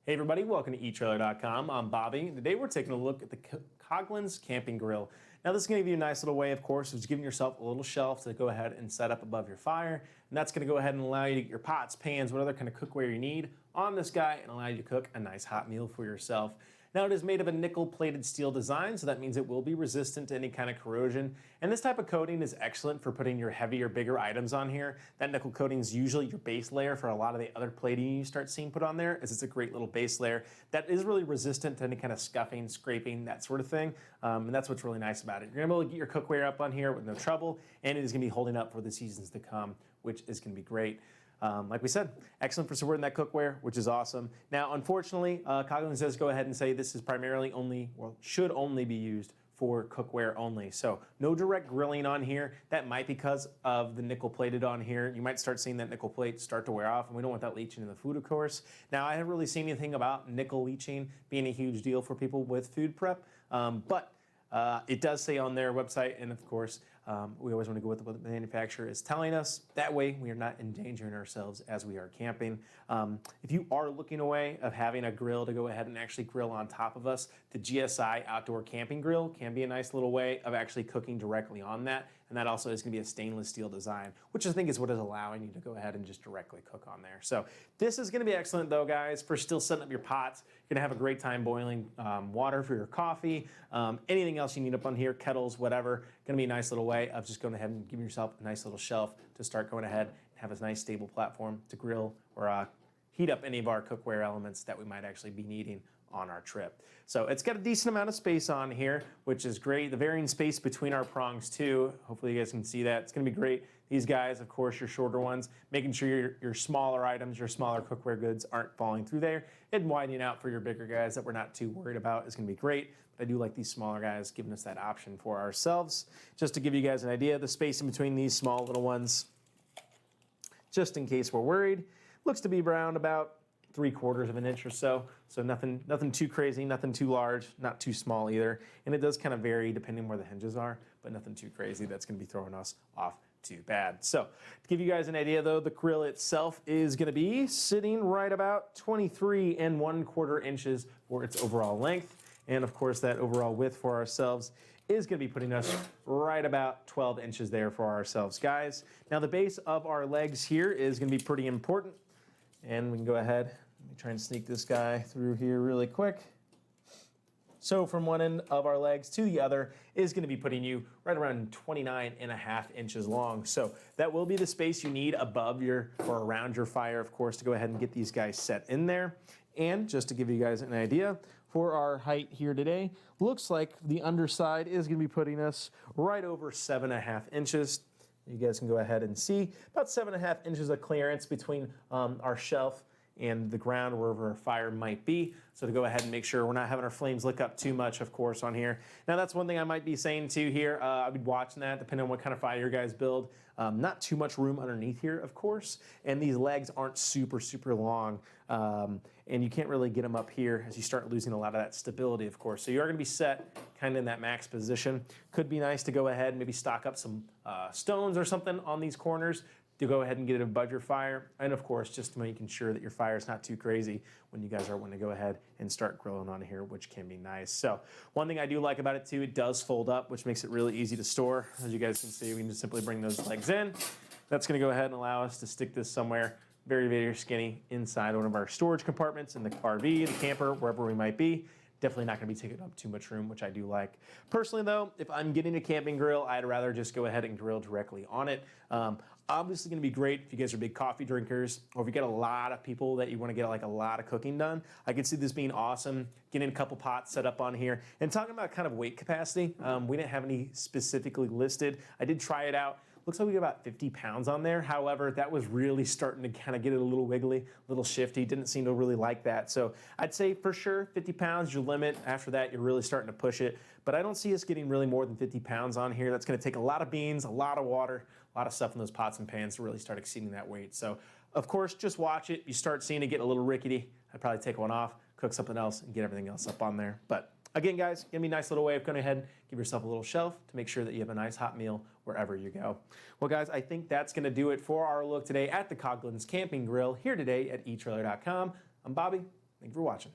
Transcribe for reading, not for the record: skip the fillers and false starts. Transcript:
Hey everybody, welcome to etrailer.com. I'm Bobby. Today we're taking a look at the Coghlans camping grill. Now this is going to give you a nice little way, of course, of just giving yourself a little shelf to go ahead and set up above your fire. And that's going to go ahead and allow you to get your pots, pans, what other kind of cookware you need on this guy and allow you to cook a nice hot meal for yourself. Now it is made of a nickel-plated steel design, so that means it will be resistant to any kind of corrosion. And this type of coating is excellent for putting your heavier, bigger items on here. That nickel coating is usually your base layer for a lot of the other plating you start seeing put on there, as it's a great little base layer that is really resistant to any kind of scuffing, scraping, that sort of thing. And that's what's really nice about it. You're gonna be able to get your cookware up on here with no trouble, and it is gonna be holding up for the seasons to come, which is gonna be great. Like we said, excellent for supporting that cookware, which is awesome. Now, unfortunately, Coghlans does go ahead and say this is primarily only, well, should only be used for cookware only. So no direct grilling on here. That might be because of the nickel plated on here. You might start seeing that nickel plate start to wear off, and we don't want that leaching in the food, of course. Now, I haven't really seen anything about nickel leaching being a huge deal for people with food prep, but it does say on their website, and of course, we always want to go with what the manufacturer is telling us. That way, we are not endangering ourselves as we are camping. If you are looking a way of having a grill to go ahead and actually grill on top of us, the GSI outdoor camping grill can be a nice little way of actually cooking directly on that. And that also is going to be a stainless steel design, which I think is what is allowing you to go ahead and just directly cook on there. So this is going to be excellent though, guys, for still setting up your pots. You're going to have a great time boiling water for your coffee, anything else you need up on here, kettles, whatever. Going to be a nice little way of just going ahead and giving yourself a nice little shelf to start going ahead and have a nice stable platform to grill or heat up any of our cookware elements that we might actually be needing on our trip. So it's got a decent amount of space on here, which is great. The varying space between our prongs too. Hopefully you guys can see that. It's gonna be great. These guys, of course, your shorter ones, making sure your smaller items, your smaller cookware goods aren't falling through there, and widening out for your bigger guys that we're not too worried about is gonna be great. But I do like these smaller guys giving us that option for ourselves. Just to give you guys an idea, the space in between these small little ones, just in case we're worried, looks to be around about 3/4 of an inch or so. So nothing too crazy, nothing too large, not too small either. And it does kind of vary depending where the hinges are, but nothing too crazy that's gonna be throwing us off too bad. So to give you guys an idea though, the grill itself is gonna be sitting right about 23 1/4 inches for its overall length. And of course that overall width for ourselves is gonna be putting us right about 12 inches there for ourselves, guys. Now the base of our legs here is gonna be pretty important. And we can go ahead, let me try and sneak this guy through here really quick. So from one end of our legs to the other is gonna be putting you right around 29.5 inches long. So that will be the space you need above your, or around your fire, of course, to go ahead and get these guys set in there. And just to give you guys an idea, for our height here today, looks like the underside is gonna be putting us right over 7.5 inches. You guys can go ahead and see about 7.5 inches of clearance between our shelf and the ground wherever our fire might be. So to go ahead and make sure we're not having our flames lick up too much, of course, on here. Now that's one thing I might be saying too here. I'd be watching that depending on what kind of fire your guys build. Not too much room underneath here, of course. And these legs aren't super, super long. And you can't really get them up here as you start losing a lot of that stability, of course. So you are gonna be set kind of in that max position. Could be nice to go ahead and maybe stock up some stones or something on these corners to go ahead and get it above your fire. And of course, just making sure that your fire is not too crazy when you guys are wanting to go ahead and start grilling on here, which can be nice. So one thing I do like about it too, it does fold up, which makes it really easy to store. As you guys can see, we can just simply bring those legs in. That's gonna go ahead and allow us to stick this somewhere very, very skinny inside one of our storage compartments in the RV, the camper, wherever we might be. Definitely not gonna be taking up too much room, which I do like. Personally though, if I'm getting a camping grill, I'd rather just go ahead and grill directly on it. Obviously gonna be great if you guys are big coffee drinkers, or if you get a lot of people that you wanna get like a lot of cooking done. I could see this being awesome, getting a couple pots set up on here. And talking about kind of weight capacity, we didn't have any specifically listed. I did try it out. Looks like we got about 50 pounds on there. However, that was really starting to kind of get it a little wiggly, a little shifty. Didn't seem to really like that. So I'd say for sure 50 pounds, your limit. After that, you're really starting to push it. But I don't see us getting really more than 50 pounds on here. That's gonna take a lot of beans, a lot of water, a lot of stuff in those pots and pans to really start exceeding that weight. So of course, just watch it. You start seeing it get a little rickety, I'd probably take one off, cook something else, and get everything else up on there. But again, guys, gonna be a nice little way of going ahead and give yourself a little shelf to make sure that you have a nice hot meal wherever you go. Well, guys, I think that's gonna do it for our look today at the Coghlans Camping Grill here today at etrailer.com. I'm Bobby. Thank you for watching.